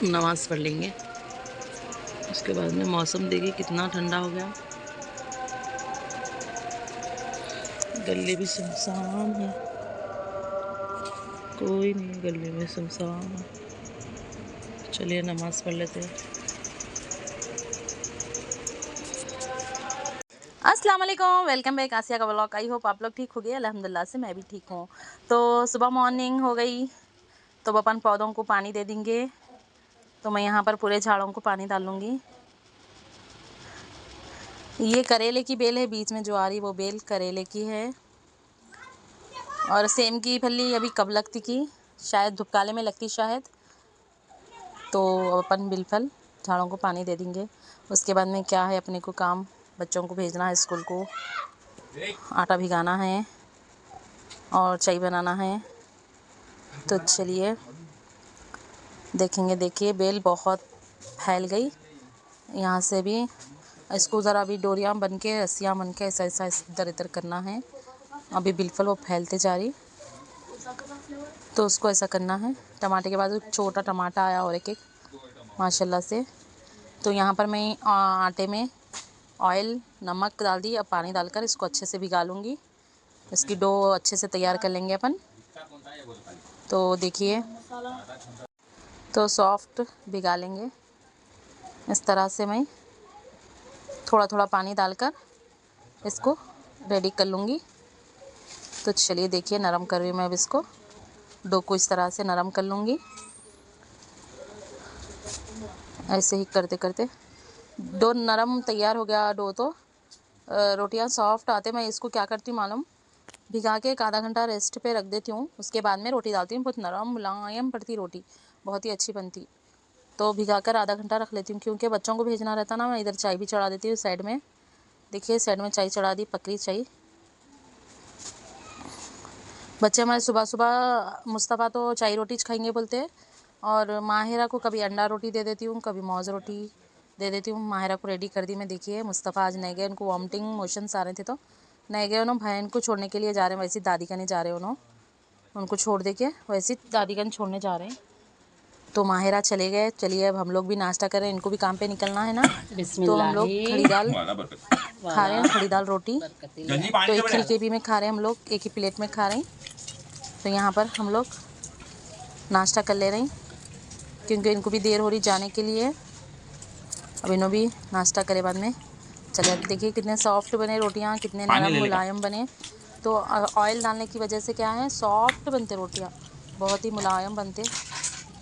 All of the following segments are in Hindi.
नमाज़ पढ़ लेंगे। उसके बाद में मौसम देखिए कितना ठंडा हो गया। गले भी सुनसान है, कोई नहीं गले में, सुनसान है। चलिए नमाज़ पढ़ लेते हैं। अस्सलाम वालेकुम, वेलकम बैक आसिया का व्लॉग। आई होप आप लोग ठीक हो गए। अल्हम्दुलिल्लाह से मैं भी ठीक हूँ। तो सुबह मॉर्निंग हो गई तो अपन पौधों को पानी दे देंगे। तो मैं यहाँ पर पूरे झाड़ों को पानी डालूँगी। ये करेले की बेल है, बीच में जो आ रही वो बेल करेले की है। और सेम की फली अभी कब लगती की, शायद धुपकाले में लगती शायद। तो अपन बिलफल झाड़ों को पानी दे देंगे। उसके बाद में क्या है, अपने को काम, बच्चों को भेजना है स्कूल को, आटा भिगाना है और चाय बनाना है। तो चलिए देखेंगे। देखिए बेल बहुत फैल गई, यहाँ से भी इसको ज़रा अभी डोरियाँ बन के, रस्सियाँ बन के ऐसा ऐसा इधर इधर करना है। अभी बिल्कुल वो फैलते जा रही, तो उसको ऐसा करना है। टमाटर के बाद छोटा टमाटर आया और एक माशाल्लाह से। तो यहाँ पर मैं आटे में ऑयल नमक डाल दी। अब पानी डालकर इसको अच्छे से भिगा लूँगी। इसकी डो अच्छे से तैयार कर लेंगे अपन। तो देखिए, तो सॉफ्ट भिगा लेंगे इस तरह से। मैं थोड़ा थोड़ा पानी डालकर इसको रेडी कर लूँगी। तो चलिए देखिए, नरम कर रही हूँ मैं अब इसको। डो को इस तरह से नरम कर लूँगी। ऐसे ही करते करते डो नरम तैयार हो गया। डो तो रोटियां सॉफ्ट आते, मैं इसको क्या करती हूँ मालूम, भिगा के एक आधा घंटा रेस्ट पे रख देती हूँ। उसके बाद में रोटी डालती हूँ। बहुत नरम मुलायम पड़ती रोटी, बहुत ही अच्छी बनती। तो भिगा कर आधा घंटा रख लेती हूँ, क्योंकि बच्चों को भेजना रहता ना। मैं इधर चाय भी चढ़ा देती हूँ साइड में। देखिए साइड में चाय चढ़ा दी, पकड़ी चाय। बच्चे हमारे सुबह सुबह मुस्तफ़ा तो चाय रोटी खाएंगे बोलते हैं, और माहिरा को कभी अंडा रोटी दे देती हूँ, कभी मौज रोटी दे देती हूँ। माहिरा को रेडी कर दी मैं। देखिए मुस्तफ़ा आज नहीं गए, उनको वॉमिटिंग मोशंस आ रहे थे तो नहीं गए। उन्होंने बहन को छोड़ने के लिए जा रहे हैं, वैसे दादी का नहीं जा रहे उन्होंने, उनको छोड़ दे के वैसे दादी का छोड़ने जा रहे हैं। तो माहिरा चले गए। चलिए अब हम लोग भी नाश्ता करें, इनको भी काम पे निकलना है ना। तो हम लोग खड़ी दाल खा रहे हैं, खड़ी दाल रोटी। तो एक ही केबी में खा रहे हैं हम लोग, एक ही प्लेट में खा रहे हैं। तो यहाँ पर हम लोग नाश्ता कर ले रहे हैं, क्योंकि इनको भी देर हो रही जाने के लिए। अब इन्हों भी नाश्ता करे बाद में चले। देखिए कितने सॉफ्ट बने रोटियाँ, कितने नरम मुलायम बने। तो ऑयल डालने की वजह से क्या है, सॉफ्ट बनते रोटियाँ, बहुत ही मुलायम बनते।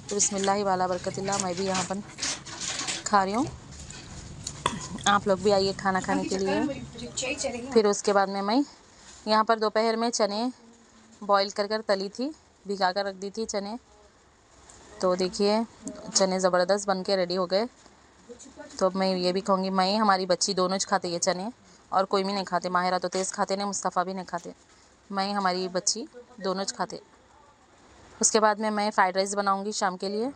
तो बिस्मिल्लाह वाला बरकतिल्लाह। मैं भी यहाँ पर खा रही हूँ, आप लोग भी आइए खाना खाने के लिए। फिर उसके बाद में मैं यहाँ पर दोपहर में चने बॉईल कर कर तली थी, भिगा कर रख दी थी चने। तो देखिए चने ज़बरदस्त बन के रेडी हो गए। तो अब मैं ये भी कहूँगी, मैं हमारी बच्ची दोनों खाते ये चने, और कोई भी नहीं खाते। माहिरा तो तेज़ खाते नहीं, मुस्तफ़ा भी नहीं खाते, मैं हमारी बच्ची दोनों खाते। उसके बाद में मैं फ़्राइड राइस बनाऊँगी शाम के लिए।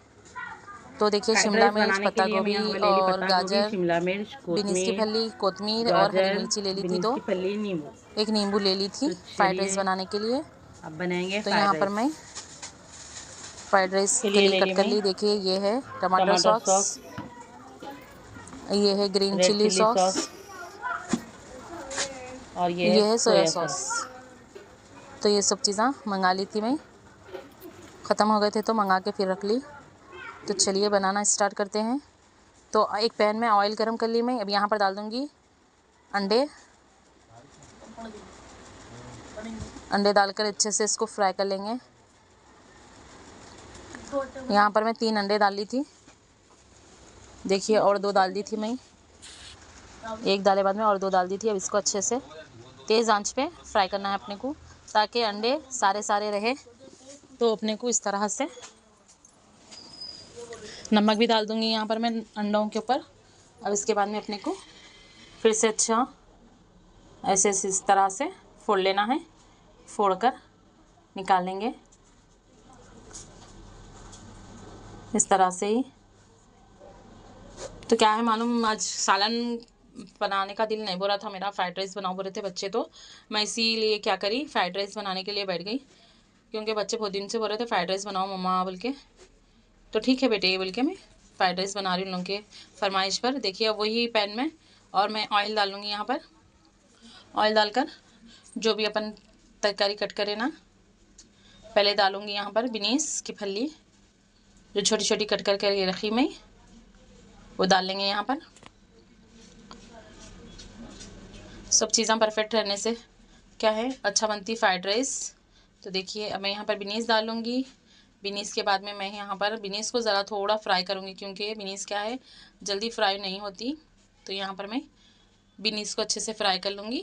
तो देखिए शिमला मिर्च, पत्ता गोभी और गाजर, शिमला मिर्च, बीन्स की फली, कोतमीर और हरी मिर्ची ले ली थी। तो फली, नींबू, एक नींबू ले ली थी फ्राइड राइस बनाने के लिए। अब बनाएंगे तो यहाँ पर मैं फ्राइड राइस के लिए कट कर ली। देखिए ये है टमाटर सॉस, ये है ग्रीन चिली सॉस, और ये है सोया सॉस। तो ये सब चीज़ें मंगा ली थी मैं, ख़त्म हो गए थे तो मंगा के फिर रख ली। तो चलिए बनाना स्टार्ट करते हैं। तो एक पैन में ऑयल गरम कर ली मैं। अब यहाँ पर डाल दूँगी अंडे। अंडे डालकर अच्छे से इसको फ्राई कर लेंगे। यहाँ पर मैं 3 अंडे डाल ली थी, देखिए, और 2 डाल दी थी मैं, एक डाले बाद में और 2 डाल दी थी। अब इसको अच्छे से तेज़ आंच पे फ्राई करना है अपने को, ताकि अंडे सारे रहे। तो अपने को इस तरह से नमक भी डाल दूँगी यहाँ पर मैं अंडों के ऊपर। अब इसके बाद में अपने को फिर से अच्छा ऐसे इस तरह से फोड़ लेना है, फोड़ कर निकाल लेंगे इस तरह से ही। तो क्या है मालूम, आज सालन बनाने का दिल नहीं बोल रहा था मेरा, फ्राइड राइस बनाओ बोल रहे थे बच्चे। तो मैं इसीलिए क्या करी, फ्राइड राइस बनाने के लिए बैठ गई, क्योंकि बच्चे बहुत दिन से बोल रहे थे फ्राइड राइस बनाओ मम्मा बोल के। तो ठीक है बेटे ये बोल के मैं फ्राइड राइस बना रही हूँ उन लोगों के फरमाइश पर। देखिए अब वही पैन में, और मैं ऑयल डाल लूँगी यहाँ पर। ऑयल डालकर जो भी अपन तरकारी कट करें ना, पहले डालूँगी यहाँ पर बीन्स की फली जो छोटी छोटी कट करके रखी मैं, वो डाल लेंगे यहाँ पर। सब चीज़ें परफेक्ट रहने से क्या है, अच्छा बनती फ्राइड राइस। तो देखिए अब मैं यहाँ पर बीन्स डालूँगी। बीन्स के बाद में मैं यहाँ पर बीन्स को ज़रा थोड़ा फ्राई करूँगी, क्योंकि बीन्स क्या है जल्दी फ्राई नहीं होती। तो यहाँ पर मैं बीन्स को अच्छे से फ्राई कर लूँगी।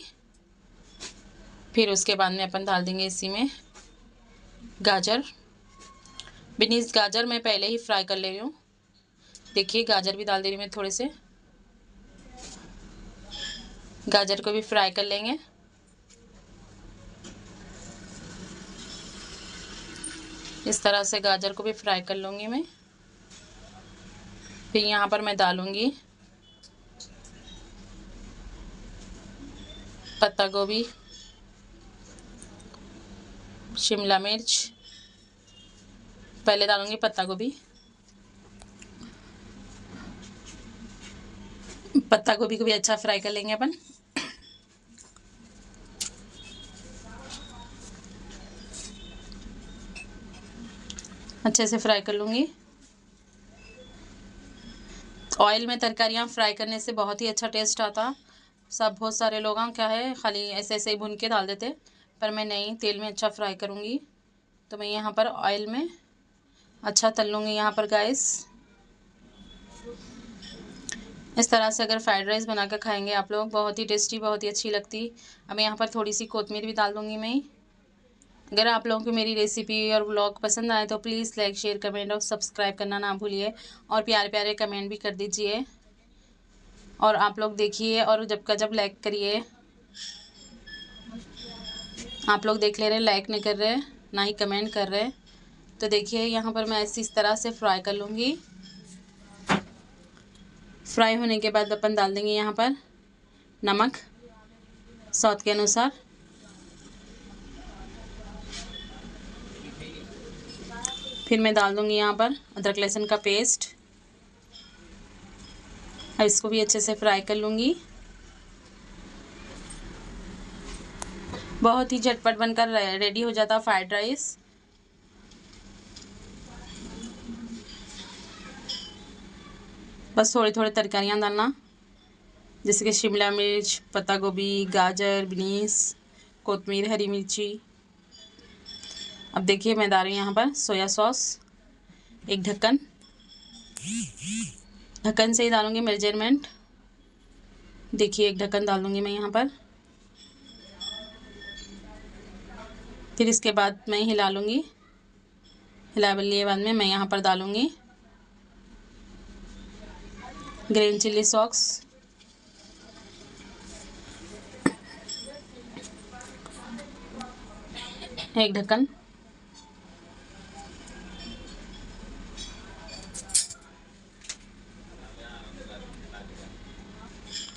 फिर उसके बाद में अपन डाल देंगे इसी में गाजर। बीन्स गाजर मैं पहले ही फ्राई कर ले रही हूँ। देखिए गाजर भी डाल दे रही हूँ मैं थोड़े से, गाजर को भी फ्राई कर लेंगे। इस तरह से गाजर को भी फ्राई कर लूँगी मैं। फिर यहाँ पर मैं डालूँगी पत्ता गोभी, शिमला मिर्च। पहले डालूँगी पत्ता गोभी। पत्ता गोभी को भी अच्छा फ्राई कर लेंगे अपन। अच्छे से फ्राई कर लूँगी। ऑयल में तरकारियाँ फ्राई करने से बहुत ही अच्छा टेस्ट आता। बहुत सारे लोग क्या है खाली ऐसे ऐसे ही भून के डाल देते, पर मैं नहीं, तेल में अच्छा फ्राई करूँगी। तो मैं यहाँ पर ऑयल में अच्छा तल लूँगी यहाँ पर गाइस। इस तरह से अगर फ्राइड राइस बना कर खाएँगे आप लोग, बहुत ही टेस्टी, बहुत ही अच्छी लगती। अब यहाँ पर थोड़ी सी कोतमीर भी डाल दूँगी मैं। अगर आप लोगों को मेरी रेसिपी और व्लॉग पसंद आए तो प्लीज़ लाइक, शेयर, कमेंट और सब्सक्राइब करना ना भूलिए, और प्यारे प्यारे कमेंट भी कर दीजिए। और आप लोग देखिए और जब का जब लाइक करिए। आप लोग देख ले रहे, लाइक नहीं कर रहे, ना ही कमेंट कर रहे। तो देखिए यहाँ पर मैं इस तरह से फ्राई कर लूँगी। फ्राई होने के बाद अपन डाल देंगे यहाँ पर नमक स्वाद के अनुसार। फिर मैं डाल दूँगी यहाँ पर अदरक लहसुन का पेस्ट। अब इसको भी अच्छे से फ्राई कर लूँगी। बहुत ही झटपट बनकर रेडी हो जाता फ्राइड राइस। बस थोड़ी थोड़ी तरकारियाँ डालना, जैसे कि शिमला मिर्च, पत्ता गोभी, गाजर, बीन्स, कोतमीर, हरी मिर्ची। अब देखिए मैं डाल रही हूँ यहाँ पर सोया सॉस, एक ढक्कन से ही डालूँगी मेजरमेंट। देखिए एक ढक्कन डाल दूँगी मैं यहाँ पर। फिर इसके बाद मैं हिला लूँगी। हिला लिए बाद में मैं यहाँ पर डालूँगी ग्रीन चिल्ली सॉस, एक ढक्कन।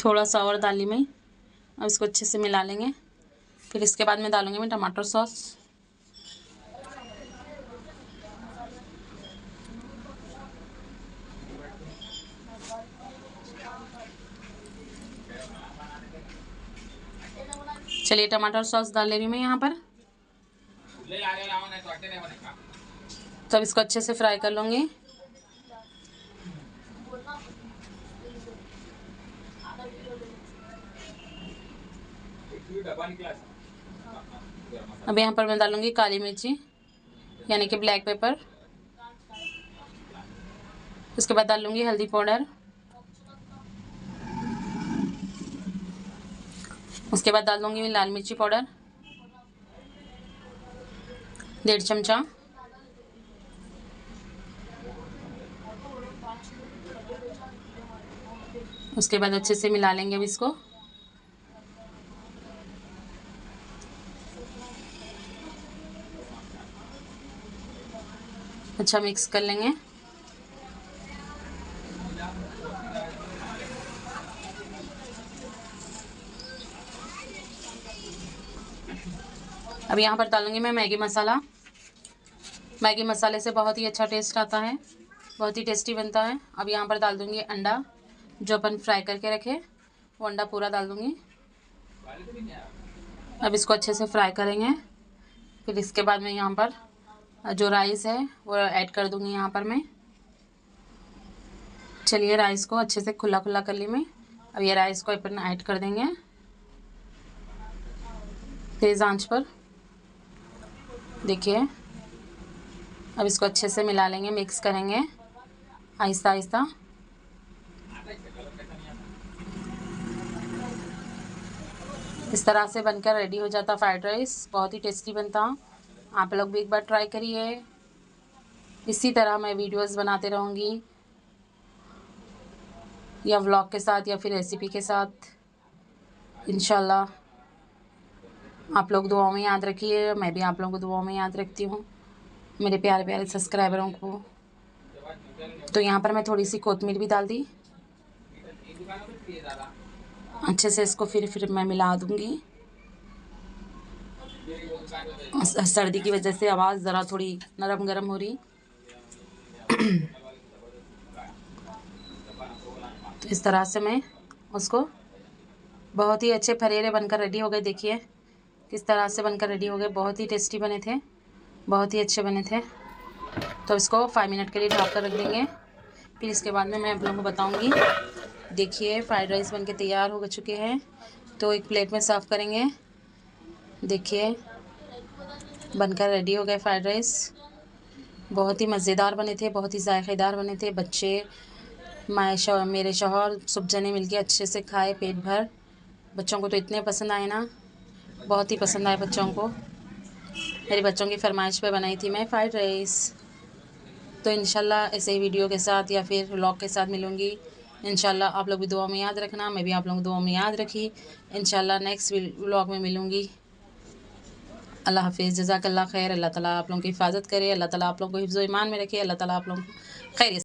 थोड़ा सा और डाली मैं। अब इसको अच्छे से मिला लेंगे। फिर इसके बाद में डालूँगी मैं टमाटर सॉस। चलिए टमाटर सॉस डाल ले रही हूँ मैं यहाँ पर। तो अब इसको अच्छे से फ्राई कर लूँगी। अब यहाँ पर मैं डालूँगी काली मिर्ची यानी कि ब्लैक पेपर। उसके बाद डाल लूँगी हल्दी पाउडर। उसके बाद डाल दूँगी लाल मिर्ची पाउडर 1.5 चमचा। उसके बाद अच्छे से मिला लेंगे अब इसको। अच्छा मिक्स कर लेंगे। अब यहाँ पर डालूंगी मैं मैगी मसाला। मैगी मसाले से बहुत ही अच्छा टेस्ट आता है, बहुत ही टेस्टी बनता है। अब यहाँ पर डाल दूँगी अंडा, जो अपन फ्राई करके रखे, वो अंडा पूरा डाल दूँगी। अब इसको अच्छे से फ्राई करेंगे। फिर इसके बाद मैं यहाँ पर जो राइस है वो ऐड कर दूँगी यहाँ पर मैं। चलिए राइस को अच्छे से खुला खुला कर ली मैं। अब ये राइस को अपन ऐड कर देंगे तेज़ आंच पर। देखिए अब इसको अच्छे से मिला लेंगे, मिक्स करेंगे आहिस्ता आहिस्ता। इस तरह से बनकर रेडी हो जाता फ्राइड राइस। बहुत ही टेस्टी बनता। आप लोग भी एक बार ट्राई करिए। इसी तरह मैं वीडियोस बनाते रहूँगी, या व्लॉग के साथ या फिर रेसिपी के साथ। इंशाल्लाह आप लोग दुआओं में याद रखिए, मैं भी आप लोगों को दुआओं में याद रखती हूँ, मेरे प्यारे प्यारे सब्सक्राइबरों को। तो यहाँ पर मैं थोड़ी सी कोतमीर भी डाल दी। अच्छे से इसको फिर मैं मिला दूँगी। सर्दी की वजह से आवाज़ ज़रा थोड़ी नरम गरम हो रही। तो इस तरह से मैं उसको, बहुत ही अच्छे फरेरे बनकर रेडी हो गए। देखिए किस तरह से बनकर रेडी हो गए। बहुत ही टेस्टी बने थे, बहुत ही अच्छे बने थे। तो इसको 5 मिनट के लिए ढक कर रख देंगे। फिर इसके बाद में मैं आप लोगों को बताऊंगी। देखिए फ्राइड राइस बनके तैयार हो चुके हैं। तो एक प्लेट में सर्व करेंगे। देखिए बनकर रेडी हो गए फ्राइड राइस। बहुत ही मज़ेदार बने थे, बहुत ही जायकेदार बने थे। बच्चे, मेरे शौहर, सब जने मिलके अच्छे से खाए पेट भर। बच्चों को तो इतने पसंद आए ना, बहुत ही पसंद आए बच्चों को। मेरे बच्चों की फरमाइश पे बनाई थी मैं फ्राइड राइस। तो इंशाल्लाह ऐसे ही वीडियो के साथ या फिर व्लॉग के साथ मिलूँगी। इंशाल्लाह आप लोग भी दुआ में याद रखना, मैं भी आप लोगों को दुआ में याद रखी। इंशाल्लाह नेक्स्ट व्लॉग में मिलूँगी। अल्लाह हाफ़िज़, जज़ाकल्लाह खैर। अल्लाह ताला आप लोगों की हिफ़ाज़त करे, अल्लाह ताला आप लोगों को हिफ्ज़-ओ-ईमान में रखे, अल्लाह ताला आप लोगों को खैरियत